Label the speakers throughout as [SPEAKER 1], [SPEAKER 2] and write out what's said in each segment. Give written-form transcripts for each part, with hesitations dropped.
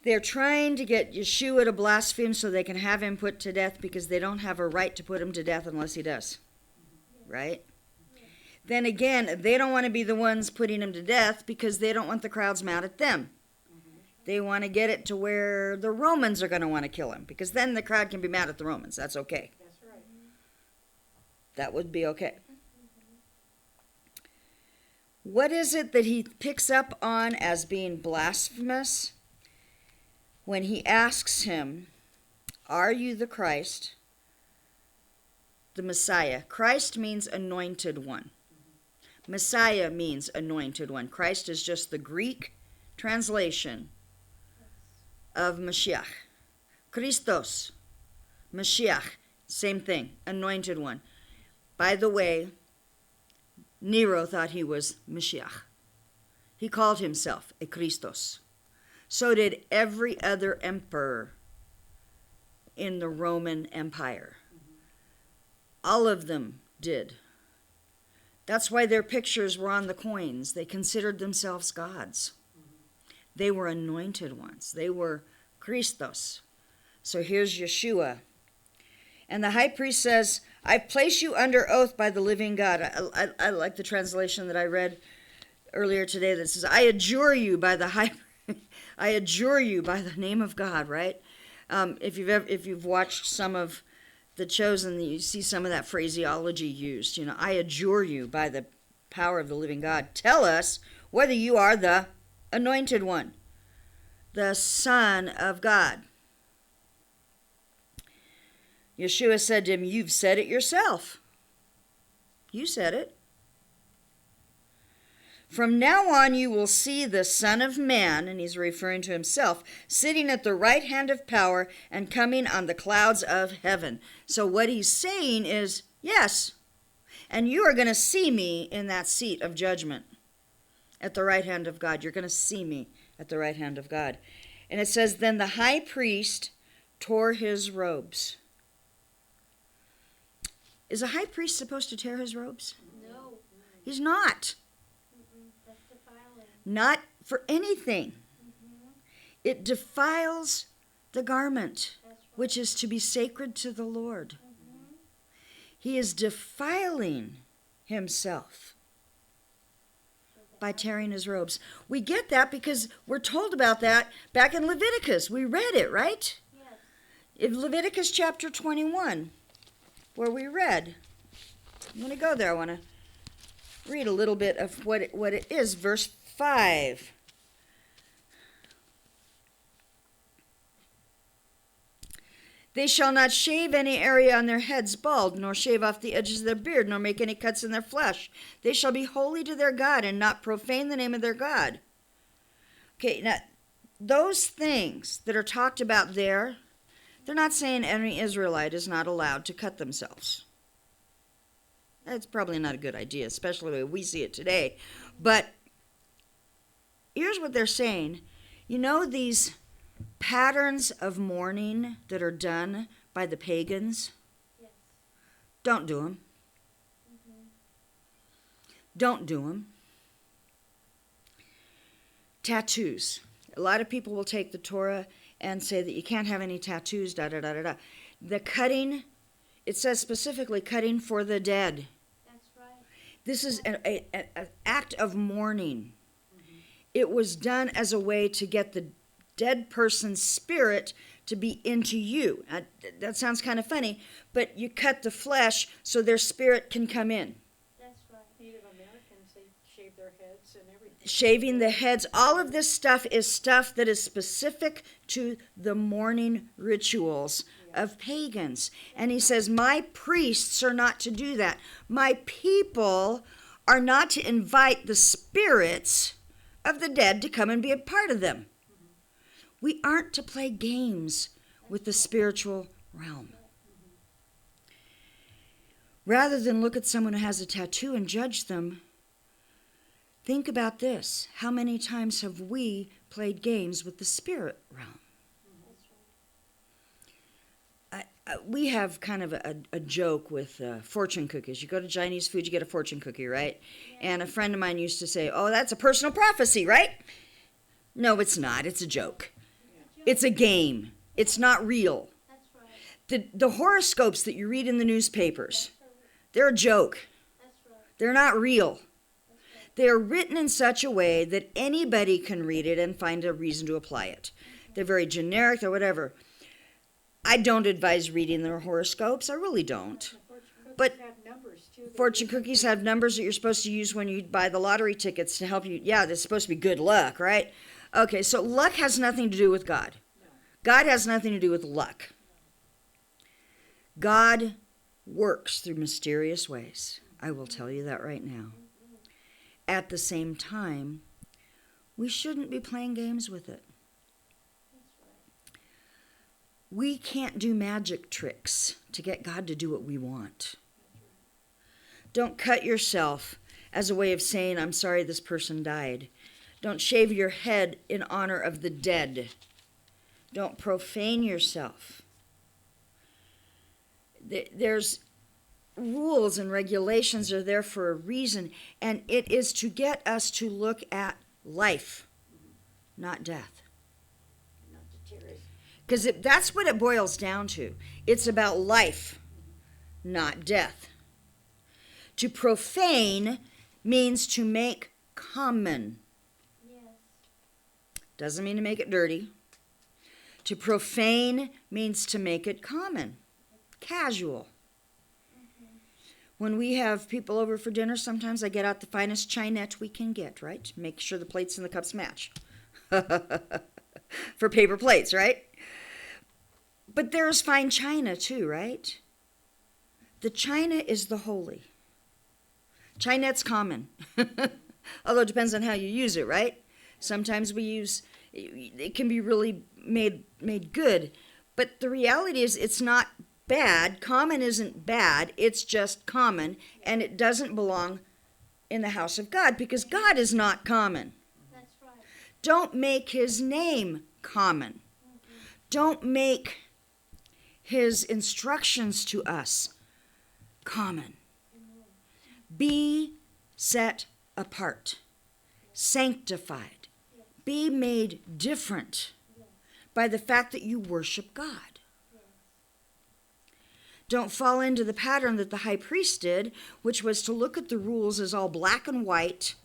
[SPEAKER 1] They're trying to get Yeshua to blaspheme so they can have him put to death because they don't have a right to put him to death unless he does. Right? Then again, they don't want to be the ones putting him to death because they don't want the crowds mad at them. They want to get it to where the Romans are going to want to kill him because then the crowd can be mad at the Romans. That's okay.
[SPEAKER 2] That's right.
[SPEAKER 1] That would be okay. What is it that he picks up on as being blasphemous? When he asks him, are you the Christ, the Messiah? Christ means anointed one. Messiah means anointed one. Christ is just the Greek translation of Mashiach. Christos, Mashiach, same thing, anointed one. By the way, Nero thought he was Mashiach. He called himself a Christos. So did every other emperor in the Roman Empire. All of them did. That's why their pictures were on the coins. They considered themselves gods. They were anointed ones. They were Christos. So here's Yeshua. And the high priest says, I place you under oath by the living God. I like the translation that I read earlier today that says, I adjure you by the I adjure you by the name of God, right? If you've watched some of The Chosen, you see some of that phraseology used. You know, I adjure you by the power of the living God. Tell us whether you are the anointed one, the Son of God. Yeshua said to him, you've said it yourself. You said it. From now on you will see the Son of Man, and he's referring to himself, sitting at the right hand of power and coming on the clouds of heaven. So what he's saying is, yes, and you are going to see me in that seat of judgment at the right hand of God. You're going to see me at the right hand of God. And it says, then the high priest tore his robes. Is a high priest supposed to tear his robes?
[SPEAKER 3] No.
[SPEAKER 1] He's not.
[SPEAKER 3] That's defiling.
[SPEAKER 1] Not for anything. It defiles the garment,
[SPEAKER 3] That's right.
[SPEAKER 1] which is to be sacred to the Lord. He is defiling himself by tearing his robes. We get that because we're told about that back in Leviticus. We read it, right?
[SPEAKER 3] Yes.
[SPEAKER 1] In Leviticus chapter 21, where we read. I'm going to go there. I want to read a little bit of what it is. Verse 5. They shall not shave any area on their heads bald, nor shave off the edges of their beard, nor make any cuts in their flesh. They shall be holy to their God and not profane the name of their God. Okay, now, those things that are talked about there, they're not saying any Israelite is not allowed to cut themselves. That's probably not a good idea, especially the way we see it today. But here's what they're saying. You know these patterns of mourning that are done by the pagans?
[SPEAKER 3] Yes.
[SPEAKER 1] Don't do them. Don't do them. Tattoos. A lot of people will take the Torah and say that you can't have any tattoos, da-da-da-da-da. The cutting, it says specifically cutting for the dead.
[SPEAKER 3] That's right.
[SPEAKER 1] This is an act of mourning. It was done as a way to get the dead person's spirit to be into you. That sounds kind of funny, but you cut the flesh so their spirit can come in.
[SPEAKER 3] That's right.
[SPEAKER 2] Native Americans, they shave their heads and everything.
[SPEAKER 1] Shaving the heads, all of this stuff is stuff that is specific to the mourning rituals of pagans. And he says, my priests are not to do that. My people are not to invite the spirits of the dead to come and be a part of them. We aren't to play games with the spiritual realm. Rather than look at someone who has a tattoo and judge them, think about this. How many times have we played games with the spirit realm? We have kind of a joke with fortune cookies. You go to Chinese food, you get a fortune cookie, right? And a friend of mine used to say, oh, that's a personal prophecy, right? No, it's not. It's a joke.
[SPEAKER 3] It's a
[SPEAKER 1] It's a game. It's not real.
[SPEAKER 3] That's right.
[SPEAKER 1] The horoscopes that you read in the newspapers,
[SPEAKER 3] That's right.
[SPEAKER 1] they're a joke.
[SPEAKER 3] That's right.
[SPEAKER 1] They're not real.
[SPEAKER 3] That's right.
[SPEAKER 1] They are written in such a way that anybody can read it and find a reason to apply it. They're very generic or whatever. I don't advise reading their horoscopes. I really don't.
[SPEAKER 2] The fortune
[SPEAKER 1] But
[SPEAKER 2] cookies have numbers too. that
[SPEAKER 1] Fortune
[SPEAKER 2] you-
[SPEAKER 1] cookies have numbers that you're supposed to use when you buy the lottery tickets to help you. Yeah, that's supposed to be good luck, right? Okay, so luck has nothing to do with God.
[SPEAKER 2] No.
[SPEAKER 1] God has nothing to do with luck. God works through mysterious ways. I will tell you that right now. At the same time, we shouldn't be playing games with it.
[SPEAKER 3] That's right.
[SPEAKER 1] We can't do magic tricks to get God to do what we want. Don't cut yourself as a way of saying, I'm sorry this person died. Don't shave your head in honor of the dead. Don't profane yourself. There's rules and regulations are there for a reason, and it is to get us to look at life, not death.
[SPEAKER 2] Not to tear it.
[SPEAKER 1] Because that's what it boils down to. It's about life, not death. To profane means to make common.
[SPEAKER 3] Yes.
[SPEAKER 1] Doesn't mean to make it dirty. To profane means to make it common, casual. When we have people over for dinner, sometimes I get out the finest chinette we can get, right? Make sure the plates and the cups match. For paper plates, right? But there's fine china too, right? The china is the holy. Chinette's common. Although it depends on how you use it, right? Sometimes we use, it can be really made good. But the reality is it's not bad. Common isn't bad. It's just common. And it doesn't belong in the house of God because God is not common.
[SPEAKER 3] That's right.
[SPEAKER 1] Don't make his name common. Don't make his instructions to us common. Be set apart, sanctified, be made different by the fact that you worship God. Don't fall into the pattern that the high priest did, which was to look at the rules as all black and white,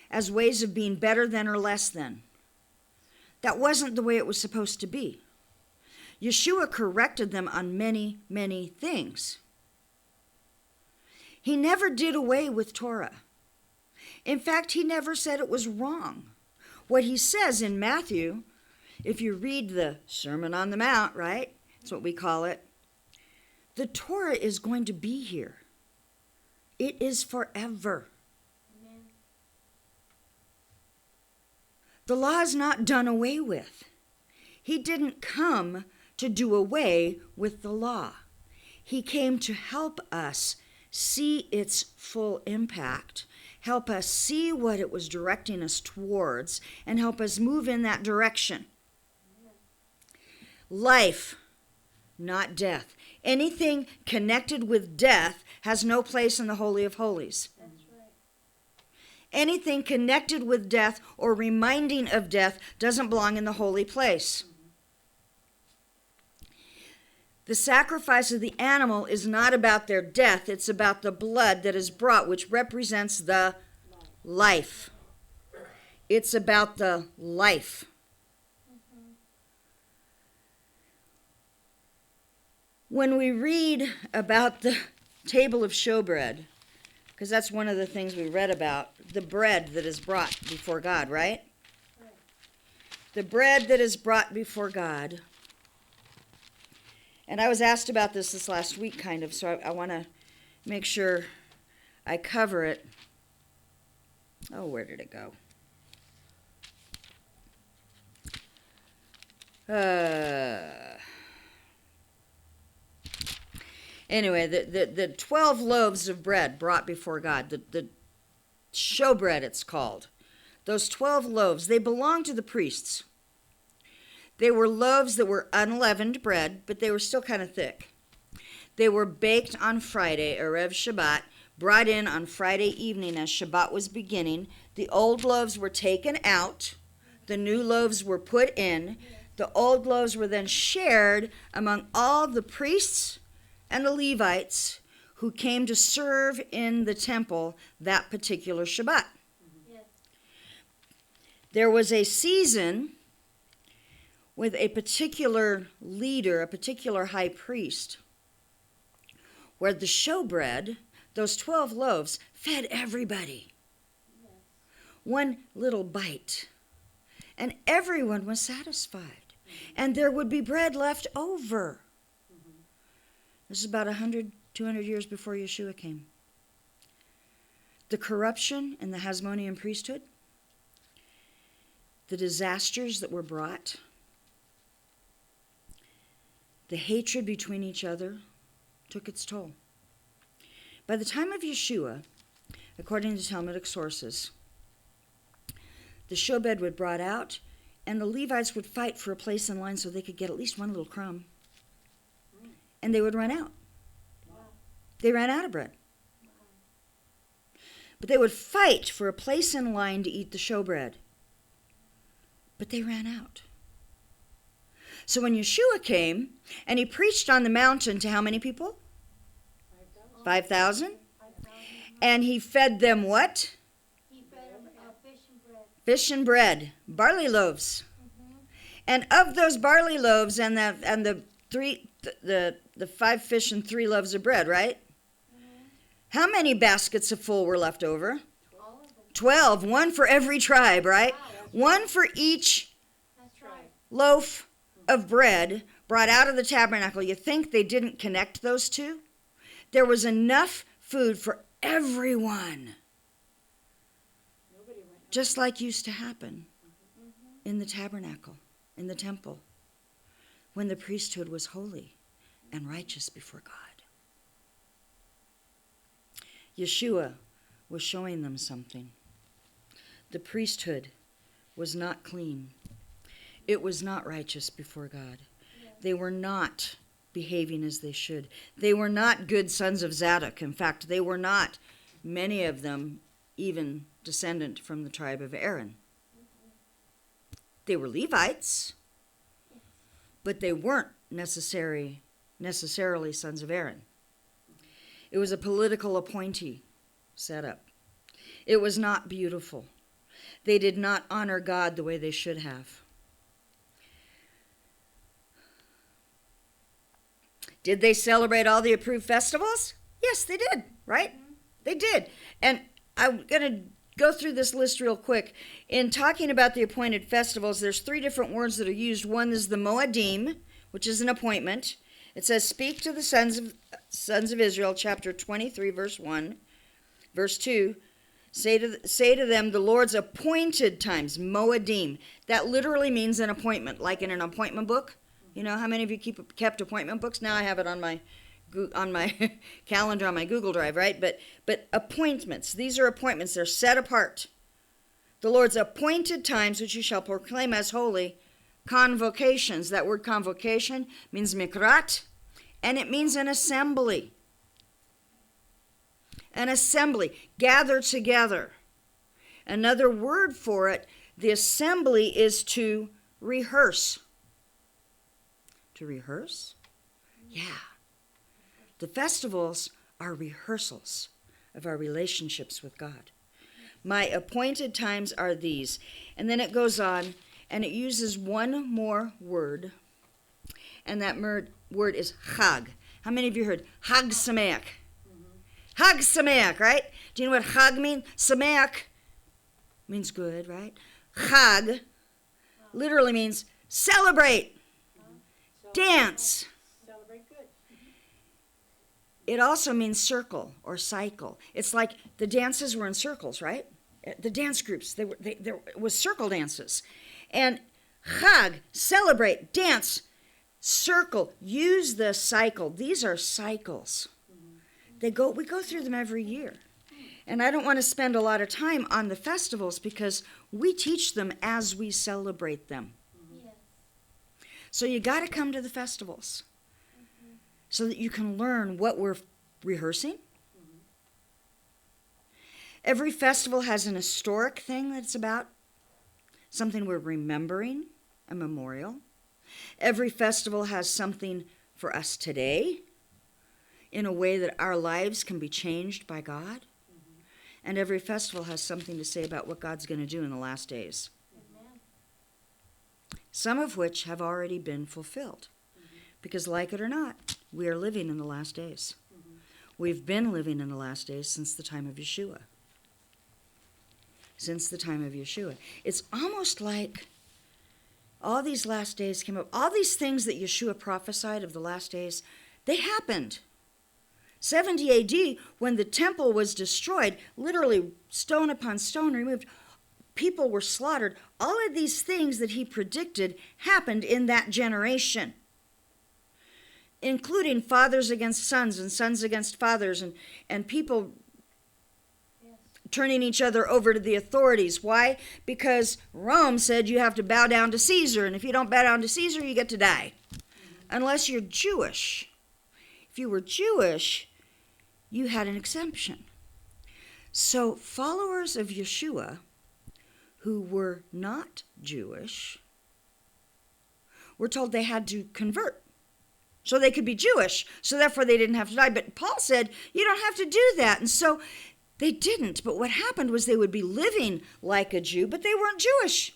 [SPEAKER 1] as ways of being better than or less than. That wasn't the way it was supposed to be. Yeshua corrected them on many, many things. He never did away with Torah. In fact, he never said it was wrong. What he says in Matthew, if you read the Sermon on the Mount, right? That's what we call it. The Torah is going to be here. It is forever.
[SPEAKER 3] Amen.
[SPEAKER 1] The law is not done away with. He didn't come to do away with the law. He came to help us see its full impact, help us see what it was directing us towards, and help us move in that direction. Life, not death. Anything connected with death has no place in the Holy of Holies.
[SPEAKER 3] That's right.
[SPEAKER 1] Anything connected with death or reminding of death doesn't belong in the holy place. The sacrifice of the animal is not about their death. It's about the blood that is brought, which represents the life. It's about the life. When we read about the table of showbread, because that's one of the things we read about, the bread that is brought before God, right?
[SPEAKER 3] Right.
[SPEAKER 1] The bread that is brought before God. And I was asked about this last week, kind of, so I want to make sure I cover it. Oh, where did it go? Anyway, the 12 loaves of bread brought before God, the showbread it's called. Those 12 loaves, they belong to the priests. They were loaves that were unleavened bread, but they were still kind of thick. They were baked on Friday, Erev Shabbat, brought in on Friday evening as Shabbat was beginning. The old loaves were taken out. The new loaves were put in. The old loaves were then shared among all the priests and the Levites who came to serve in the temple that particular Shabbat.
[SPEAKER 3] Yes.
[SPEAKER 1] There was a season with a particular leader, a particular high priest, where the showbread, those 12 loaves, fed everybody.
[SPEAKER 3] Yes.
[SPEAKER 1] One little bite, and everyone was satisfied. And there would be bread left over. This is about 100, 200 years before Yeshua came. The corruption in the Hasmonean priesthood, the disasters that were brought, the hatred between each other took its toll. By the time of Yeshua, according to Talmudic sources, the showbread was brought out, and the Levites would fight for a place in line so they could get at least one little crumb. And they would run out.
[SPEAKER 3] Wow.
[SPEAKER 1] They ran out of bread.
[SPEAKER 3] Wow.
[SPEAKER 1] But they would fight for a place in line to eat the showbread. But they ran out. So when Yeshua came, and he preached on the mountain to how many people? 5,000.
[SPEAKER 3] 5,000.
[SPEAKER 1] And he fed them what?
[SPEAKER 3] He fed them fish and bread.
[SPEAKER 1] Fish and bread, barley loaves.
[SPEAKER 3] Mm-hmm.
[SPEAKER 1] And of those barley loaves and the 5 fish and 3 loaves of bread, right?
[SPEAKER 3] Mm-hmm.
[SPEAKER 1] How many baskets of full were left over?
[SPEAKER 3] All of them.
[SPEAKER 1] 12, one for every tribe, right?
[SPEAKER 3] Wow, that's
[SPEAKER 1] One for each
[SPEAKER 3] That's right.
[SPEAKER 1] loaf of bread brought out of the tabernacle. You think they didn't connect those two? There was enough food for everyone. Just like used to happen in the tabernacle, in the temple, when the priesthood was holy and righteous before God. Yeshua was showing them something. The priesthood was not clean. It was not righteous before God. They were not behaving as they should. They were not good sons of Zadok. In fact, they were not, many of them, even descendant from the tribe of Aaron. They were Levites, but they weren't necessarily sons of Aaron. It was a political appointee setup. It was not beautiful. They did not honor God the way they should have. Did they celebrate all the approved festivals? Yes, they did, right? They did. And I'm going to go through this list real quick. In talking about the appointed festivals, there's 3 different words that are used. One is the Moedim, which is an appointment. It says, speak to the sons of Israel, chapter 23, verse 1. Verse 2, say to them the Lord's appointed times, Moedim. That literally means an appointment, like in an appointment book. You know, how many of you kept appointment books? Now I have it on my calendar on my Google Drive, right? But appointments, these are appointments. They're set apart. The Lord's appointed times, which you shall proclaim as holy. Convocations. That word convocation means mikrat, and it means an assembly. An assembly. Gather together. Another word for it, the assembly, is to rehearse. To rehearse? Yeah. The festivals are rehearsals of our relationships with God. My appointed times are these. And then it goes on, and it uses one more word, and that word is Chag. How many of you heard Chag Sameach? Chag Sameach, right? Do you know what Chag means? Sameach means good, right? Chag literally means celebrate, dance.
[SPEAKER 2] Celebrate good.
[SPEAKER 1] It also means circle or cycle. It's like the dances were in circles, right? The dance groups, there was circle dances. And Chag, celebrate, dance, circle, use the cycle. These are cycles. We go through them every year. And I don't want to spend a lot of time on the festivals because we teach them as we celebrate them.
[SPEAKER 3] Yes.
[SPEAKER 1] So you got to come to the festivals so that you can learn what we're rehearsing. Every festival has an historic thing that it's about, something we're remembering, a memorial. Every festival has something for us today in a way that our lives can be changed by God. And every festival has something to say about what God's going to do in the last days.
[SPEAKER 3] Amen.
[SPEAKER 1] Some of which have already been fulfilled. Because like it or not, we are living in the last days. We've been living in the last days since the time of Yeshua. Since the time of Yeshua. It's almost like all these last days came up. All these things that Yeshua prophesied of the last days, they happened. 70 AD, when the temple was destroyed, literally stone upon stone removed, people were slaughtered. All of these things that he predicted happened in that generation, including fathers against sons and sons against fathers, and people turning each other over to the authorities. Why? Because Rome said you have to bow down to Caesar, and if you don't bow down to Caesar, you get to die. Unless you're Jewish. If you were Jewish, you had an exemption. So followers of Yeshua who were not Jewish were told they had to convert so they could be Jewish, so therefore they didn't have to die. But Paul said, you don't have to do that. And so they didn't. But what happened was they would be living like a Jew, but they weren't Jewish.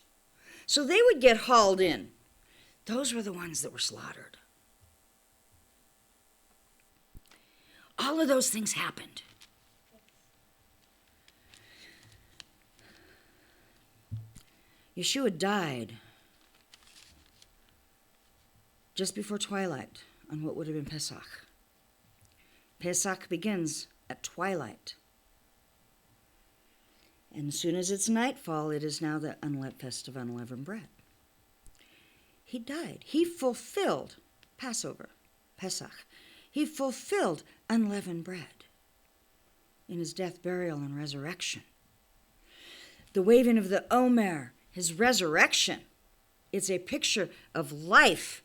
[SPEAKER 1] So they would get hauled in. Those were the ones that were slaughtered. All of those things happened. Yeshua died just before twilight on what would have been Pesach. Pesach begins at twilight. And as soon as it's nightfall, it is now the Feast of Unleavened Bread. He died. He fulfilled Passover, Pesach. He fulfilled unleavened bread in his death, burial, and resurrection. The waving of the Omer, his resurrection, it's a picture of life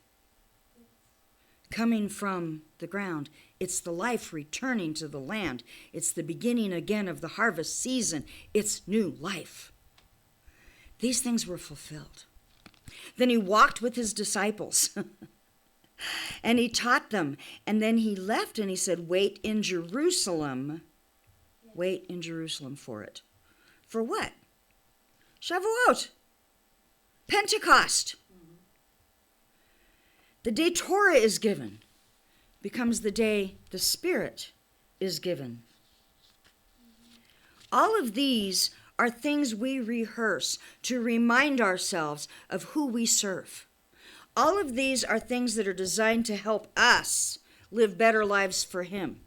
[SPEAKER 1] coming from the ground. It's the life returning to the land. It's the beginning again of the harvest season. It's new life. These things were fulfilled. Then he walked with his disciples. And he taught them. And then he left and he said, wait in Jerusalem. Wait in Jerusalem for it. For what? Shavuot. Pentecost. The day Torah is given becomes the day the Spirit is given. All of these are things we rehearse to remind ourselves of who we serve. All of these are things that are designed to help us live better lives for him.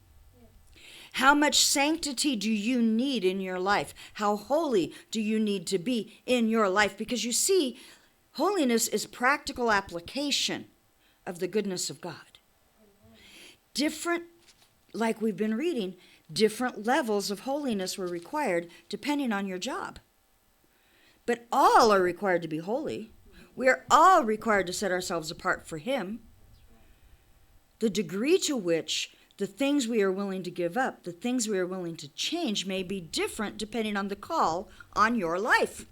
[SPEAKER 1] How much sanctity do you need in your life? How holy do you need to be in your life? Because you see, holiness is practical application of the goodness of God. Different, like we've been reading, different levels of holiness were required depending on your job. But all are required to be holy. We are all required to set ourselves apart for him. The degree to which the things we are willing to give up, the things we are willing to change may be different depending on the call on your life.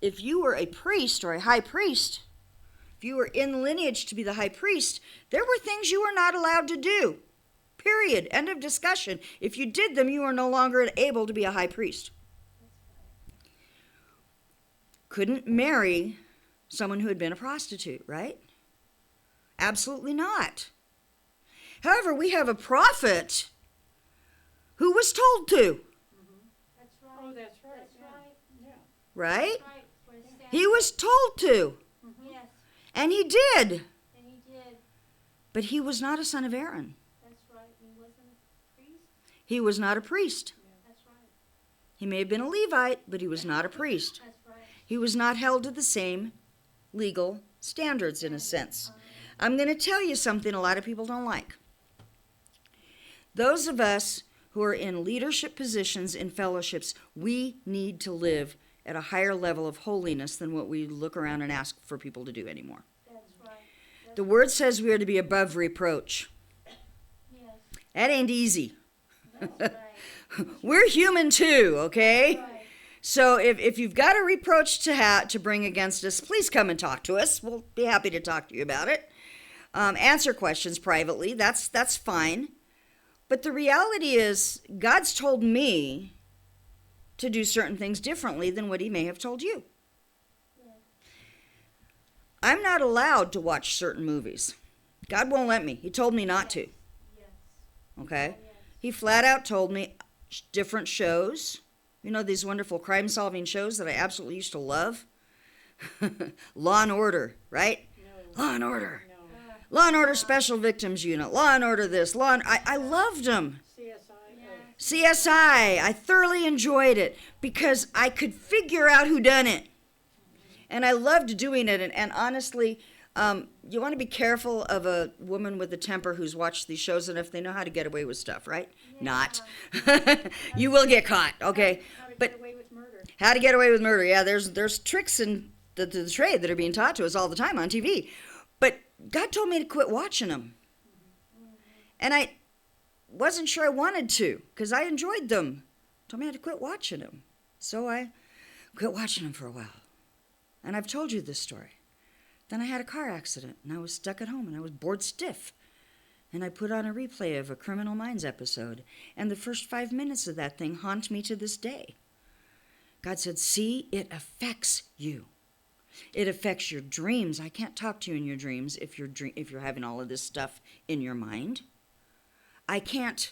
[SPEAKER 1] If you were a priest or a high priest, if you were in lineage to be the high priest, there were things you were not allowed to do. Period. End of discussion. If you did them, you were no longer able to be a high priest. Couldn't marry someone who had been a prostitute, right? Absolutely not. However, we have a prophet who was told to.
[SPEAKER 3] That's right.
[SPEAKER 2] Oh, that's right.
[SPEAKER 3] That's right.
[SPEAKER 2] Yeah.
[SPEAKER 1] Right?
[SPEAKER 3] That's right. For a stand-
[SPEAKER 1] He was told to,
[SPEAKER 3] Yes,
[SPEAKER 1] and he did.
[SPEAKER 3] and he did.
[SPEAKER 1] But he was not a son of Aaron.
[SPEAKER 3] That's right. He wasn't a priest.
[SPEAKER 1] He was not a priest.
[SPEAKER 3] That's right.
[SPEAKER 1] He may have been a Levite, but he was not a priest.
[SPEAKER 3] That's right.
[SPEAKER 1] He was not held to the same legal standards in a sense. I'm going to tell you something a lot of people don't like. Those of us who are in leadership positions in fellowships, we need to live at a higher level of holiness than what we look around and ask for people to do anymore.
[SPEAKER 3] That's right.
[SPEAKER 1] The word says we are to be above reproach.
[SPEAKER 3] Yes.
[SPEAKER 1] That ain't easy.
[SPEAKER 3] That's right.
[SPEAKER 1] We're human too, okay?
[SPEAKER 3] Right.
[SPEAKER 1] So if you've got a reproach to bring against us, please come and talk to us. We'll be happy to talk to you about it. Answer questions privately. That's fine. But the reality is, God's told me to do certain things differently than what he may have told you.
[SPEAKER 3] Yes.
[SPEAKER 1] I'm not allowed to watch certain movies. God won't let me. He told me not to.
[SPEAKER 3] Yes.
[SPEAKER 1] Okay?
[SPEAKER 3] Yes.
[SPEAKER 1] He flat out told me different shows. You know, these wonderful crime-solving shows that I absolutely used to love? Law and Order, right?
[SPEAKER 2] No.
[SPEAKER 1] Law and Order.
[SPEAKER 2] No.
[SPEAKER 1] Law and Order Special Victims Unit. Law and Order this. I loved them.
[SPEAKER 2] CSI.
[SPEAKER 3] Yes.
[SPEAKER 1] CSI. I thoroughly enjoyed it because I could figure out who done it. And I loved doing it. And honestly, you want to be careful of a woman with a temper who's watched these shows and if they know how to get away with stuff, right?
[SPEAKER 3] Yeah.
[SPEAKER 1] Not. You will get caught, okay?
[SPEAKER 2] How to
[SPEAKER 1] But
[SPEAKER 2] get away with murder.
[SPEAKER 1] how to get away with murder. Yeah, there's tricks in the trade that are being taught to us all the time on TV. But God told me to quit watching them. And I wasn't sure I wanted to because I enjoyed them. Told me I had to quit watching them. So I quit watching them for a while. And I've told you this story. Then I had a car accident and I was stuck at home and I was bored stiff. And I put on a replay of a Criminal Minds episode. And the first 5 minutes of that thing haunt me to this day. God said, see, it affects you. It affects your dreams. I can't talk to you in your dreams if you're having all of this stuff in your mind. I can't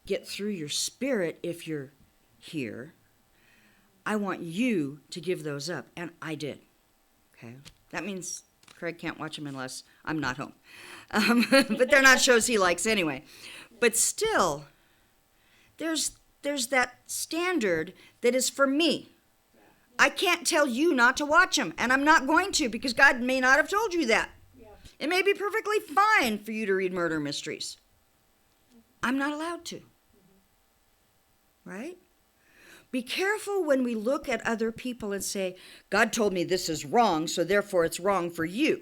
[SPEAKER 1] get through your spirit if you're here. I want you to give those up. And I did. Okay? That means Craig can't watch them unless I'm not home. But they're not shows he likes anyway. But still, there's that standard that is for me. I can't tell you not to watch them, and I'm not going to because God may not have told you that.
[SPEAKER 2] Yeah.
[SPEAKER 1] It may be perfectly fine for you to read murder mysteries. I'm not allowed to. Right? Be careful when we look at other people and say, God told me this is wrong, so therefore it's wrong for you.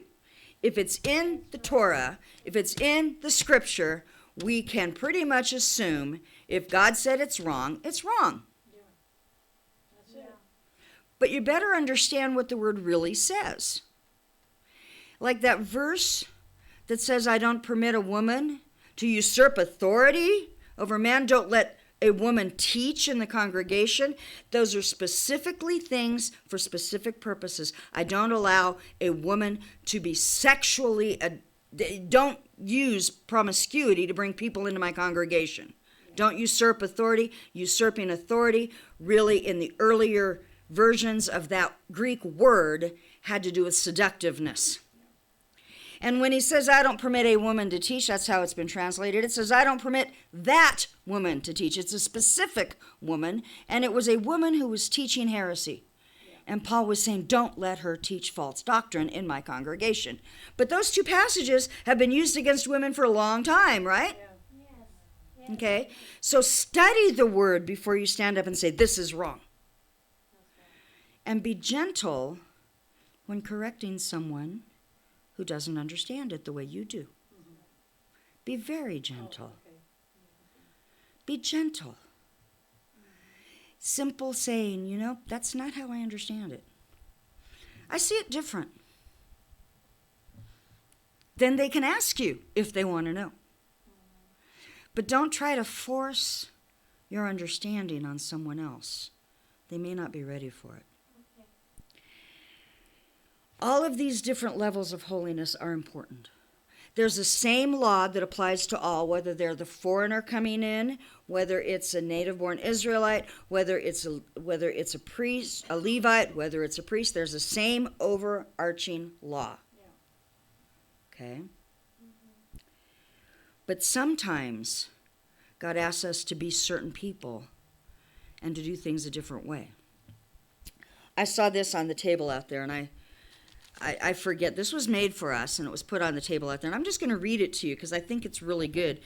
[SPEAKER 1] If it's in the Torah, if it's in the scripture, we can pretty much assume if God said it's wrong, it's wrong.
[SPEAKER 2] That's it.
[SPEAKER 1] But you better understand what the word really says. Like that verse that says, I don't permit a woman to usurp authority over man. Don't let a woman teach in the congregation. Those are specifically things for specific purposes. I don't allow a woman to be sexually, don't use promiscuity to bring people into my congregation. Don't usurp authority. Usurping authority, really in the earlier versions of that Greek word, had to do with seductiveness. And when he says, I don't permit a woman to teach, that's how it's been translated. It says, I don't permit that woman to teach. It's a specific woman, and it was a woman who was teaching heresy. And Paul was saying, don't let her teach false doctrine in my congregation. But those two passages have been used against women for a long time, right?
[SPEAKER 3] Yes. Yes.
[SPEAKER 1] Okay? So study the word before you stand up and say, this is wrong. And be gentle when correcting someone who doesn't understand it the way you do. Be very gentle. Be gentle. Simple saying, that's not how I understand it. I see it different. Then they can ask you if they want to know. But don't try to force your understanding on someone else. They may not be ready for it.
[SPEAKER 3] Okay.
[SPEAKER 1] All of these different levels of holiness are important. There's the same law that applies to all, whether they're the foreigner coming in, whether it's a native-born Israelite, whether it's a priest, a Levite, whether it's a priest. There's the same overarching law. Okay? But sometimes God asks us to be certain people and to do things a different way. I saw this on the table out there, and I forget. This was made for us, and it was put on the table out there. And I'm just going to read it to you because I think it's really good.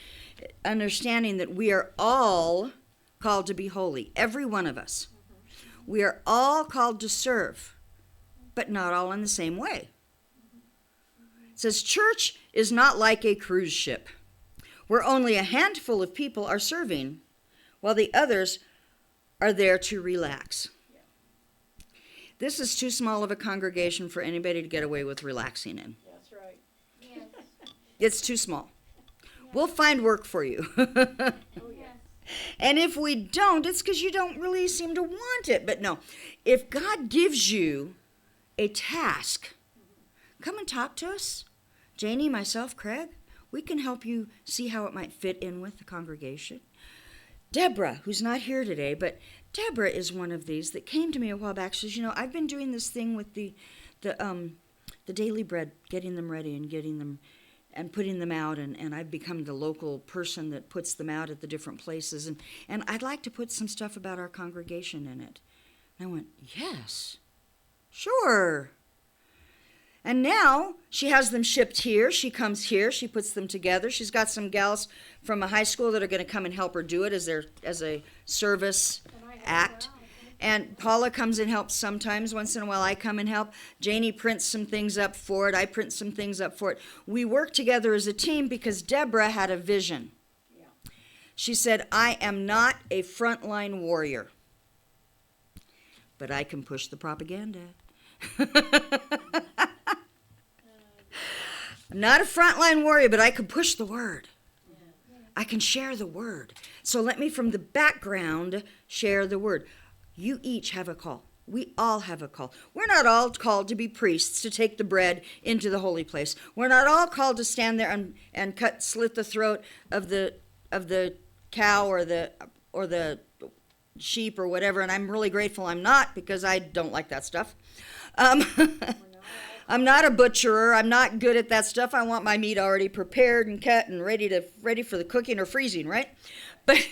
[SPEAKER 1] Understanding that we are all called to be holy, every one of us. We are all called to serve, but not all in the same way. It says, church is not like a cruise ship, where only a handful of people are serving, while the others are there to relax. This is too small of a congregation for anybody to get away with relaxing in.
[SPEAKER 2] That's right.
[SPEAKER 3] Yes.
[SPEAKER 1] It's too small. We'll find work for you.
[SPEAKER 2] Oh, yeah.
[SPEAKER 3] Yes.
[SPEAKER 1] And if we don't, it's because you don't really seem to want it. But no, if God gives you a task, come and talk to us. Janie, myself, Craig, we can help you see how it might fit in with the congregation. Deborah, who's not here today, but Deborah is one of these that came to me a while back. She says, I've been doing this thing with the daily bread, getting them ready and getting them and putting them out, and I've become the local person that puts them out at the different places, and I'd like to put some stuff about our congregation in it. And I went, yes, sure. And now she has them shipped here. She comes here. She puts them together. She's got some gals from a high school that are going to come and help her do it as a service act. And Paula comes and helps sometimes. Once in a while I come and help. Janie prints some things up for it. I print some things up for it. We work together as a team because Deborah had a vision.
[SPEAKER 2] Yeah.
[SPEAKER 1] She said, I am not a frontline warrior, but I can push the propaganda. I'm not a frontline warrior, but I can push the word. I can share the word. So let me, from the background, share the word. You each have a call. We all have a call. We're not all called to be priests, to take the bread into the holy place. We're not all called to stand there and slit the throat of the cow or the sheep or whatever. And I'm really grateful I'm not, because I don't like that stuff. I'm not a butcherer. I'm not good at that stuff. I want my meat already prepared and cut and ready for the cooking or freezing, right? But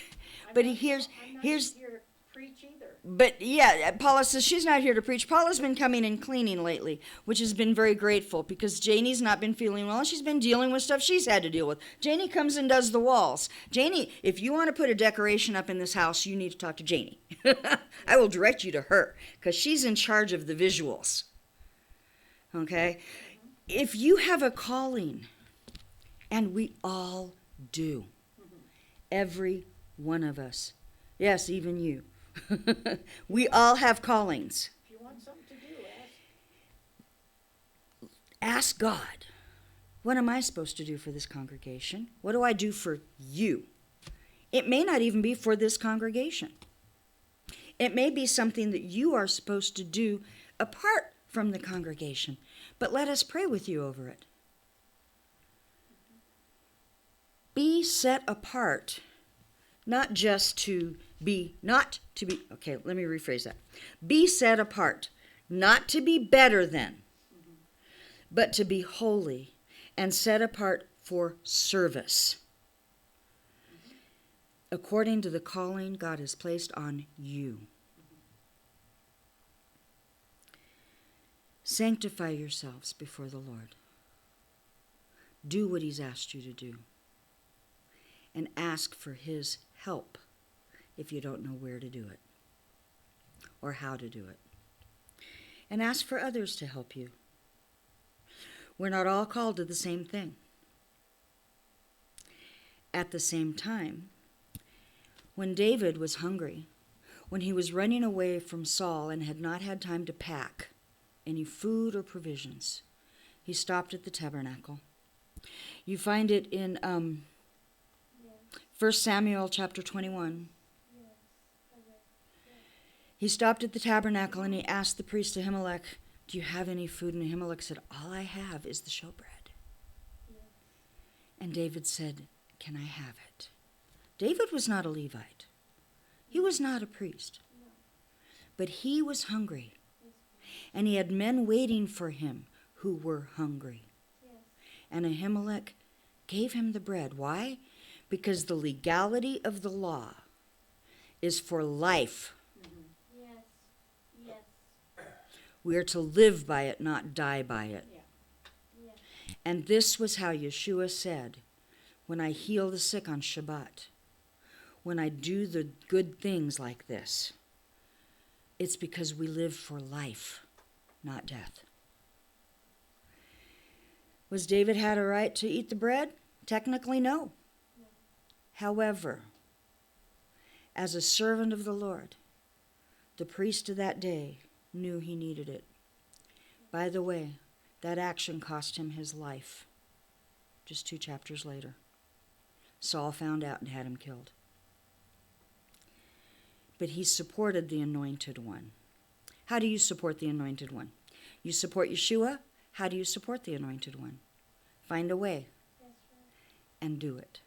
[SPEAKER 1] here's
[SPEAKER 2] I'm not here to preach either.
[SPEAKER 1] But yeah, Paula says she's not here to preach. Paula's been coming and cleaning lately, which has been very grateful, because Janie's not been feeling well. She's been dealing with stuff she's had to deal with. Janie comes and does the walls. Janie, if you want to put a decoration up in this house, you need to talk to Janie. I will direct you to her, because she's in charge of the visuals. Okay? If you have a calling, and we all do, every one of us, yes, even you, we all have callings.
[SPEAKER 2] If you want something to do,
[SPEAKER 1] Ask God, what am I supposed to do for this congregation? What do I do for you? It may not even be for this congregation. It may be something that you are supposed to do apart from the congregation. But let us pray with you over it. Be set apart, not to be, okay, let me rephrase that. Be set apart, not to be better than, but to be holy and set apart for service, according to the calling God has placed on you. Sanctify yourselves before the Lord. Do what He's asked you to do. And ask for His help if you don't know where to do it or how to do it. And ask for others to help you. We're not all called to the same thing. At the same time, when David was hungry, when he was running away from Saul and had not had time to pack any food or provisions, he stopped at the tabernacle. You find it in 1 Samuel chapter 21. He stopped at the tabernacle and he asked the priest Ahimelech, do you have any food? And Ahimelech said, all I have is the showbread. And David said, can I have it? David was not a Levite. He was not a priest. But he was hungry. And he had men waiting for him who were hungry. And Ahimelech gave him the bread. Why? Because the legality of the law is for life.
[SPEAKER 3] Yes. Yes.
[SPEAKER 1] We are to live by it, not die by it.
[SPEAKER 3] Yes.
[SPEAKER 1] And this was how Yeshua said, when I heal the sick on Shabbat, when I do the good things like this, it's because we live for life, not death. Was David had a right to eat the bread? Technically, no. However, as a servant of the Lord, the priest of that day knew he needed it. By the way, that action cost him his life. Just 2 chapters later, Saul found out and had him killed. But he supported the Anointed One. How do you support the Anointed One? You support Yeshua. How do you support the Anointed One? Find a way
[SPEAKER 3] That's right.
[SPEAKER 1] and do it.